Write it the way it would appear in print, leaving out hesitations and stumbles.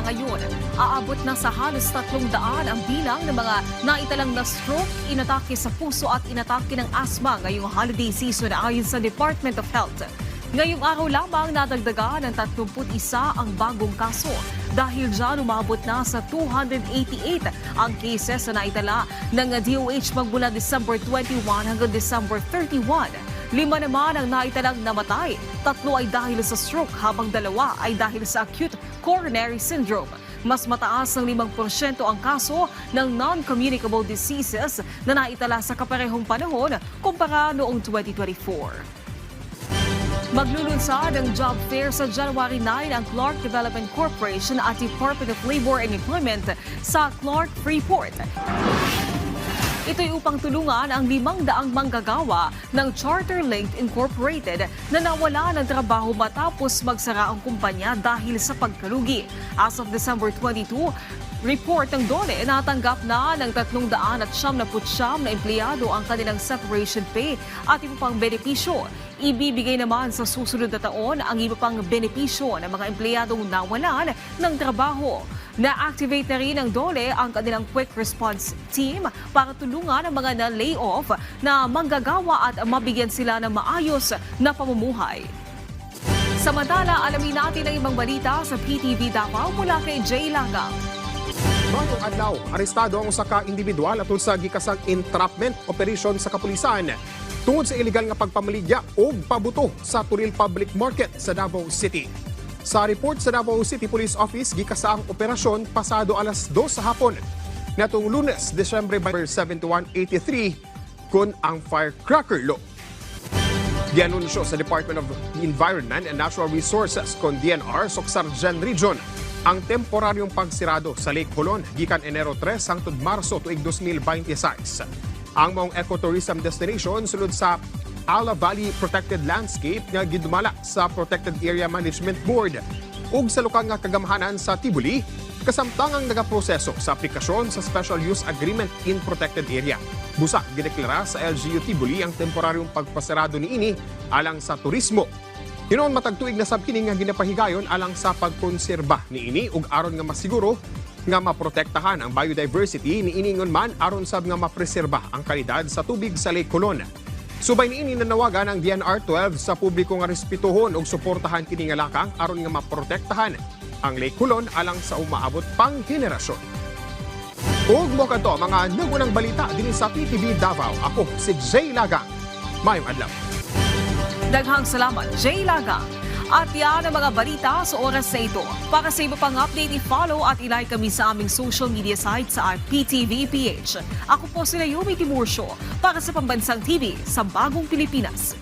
Sa ngayon, aabot na sa halos 300 ang bilang ng mga naitalang na stroke, inatake sa puso at inatake ng asthma ngayong holiday season ayon sa Department of Health. Ngayong araw lamang nadagdagan ng 31 ang bagong kaso. Dahil dyan, umabot na sa 288 ang cases na naitala ng DOH magmula December 21 hanggang December 31. 5 naman ang naitalang namatay. 3 ay dahil sa stroke habang 2 ay dahil sa acute coronary syndrome. Mas mataas ng 5% ang kaso ng non-communicable diseases na naitala sa kaparehong panahon kumpara noong 2024. Maglulunsad ang job fair sa January 9 ang Clark Development Corporation at Department of Labor and Employment sa Clark Freeport. Ito'y upang tulungan ang 500 manggagawa ng Charterlink Incorporated na nawala ng trabaho matapos magsara ang kumpanya dahil sa pagkalugi. As of December 22, report ng DOLE, natanggap na ng 379 na empleyado ang kanilang separation pay at iba pang benepisyo. Ibibigay naman sa susunod na taon ang iba pang benepisyo ng mga empleyadong nawalan ng trabaho. Na-activate na rin ng DOLE ang kanilang quick response team para tulungan ang mga na-layoff na manggagawa at mabigyan sila ng maayos na pamumuhay. Samantala, alamin natin ang ibang balita sa PTV Davao mula kay Jay Lagang. Bagong adlaw, arestado ang usa ka individual atul sa gikasang entrapment operation sa kapulisan tungod sa illegal nga pagpamaligya o pabuto sa Turil Public Market sa Davao City. Sa report sa Davao City Police Office, gikasa ang operasyon pasado alas 2 sa hapon natong Lunes, Desyembre 7183 kun ang firecracker law. Gianunsyo sa Department of Environment and Natural Resources kon DNR Socsargen Region ang temporaryong pagsirado sa Lake Colon gikan Enero 3 hangtod Marso tuig 2026. Ang maong ecotourism destination sulod sa Ala Valley Protected Landscape nga gidumala sa Protected Area Management Board ug sa lokal nga kagamhanan sa Tibuli kasamtang ang nagaproseso sa aplikasyon sa Special Use Agreement in Protected Area. Busa gideklara sa LGU Tibuli ang temporaryong pagpasarado niini alang sa turismo. Hinoon matagtuig na sabkini nga ginapahigayon alang sa pagkonserba niini ug aron nga masiguro nga maprotektahan ang biodiversity niiningon man aron sab nga mapreserba ang kalidad sa tubig sa Lake Colon. Subay niini nanawagan ang DNR-12 sa publiko nga respetuhon ug suportahan kini nga lakang aron nga maprotektahan ang Lake Colon alang sa umaabot pang henerasyon. Ug mo kadto mga nagunang balita dinhi sa PTV Davao. Ako si Jay Lagang. Mayong adlaw. Daghang salamat, Jay Lagang. At yan ang mga balita sa oras na ito. Para sa iba pang update, i-follow at i-like kami sa aming social media site sa PTV PH. Ako po si Naomi Timurcio para sa Pambansang TV sa Bagong Pilipinas.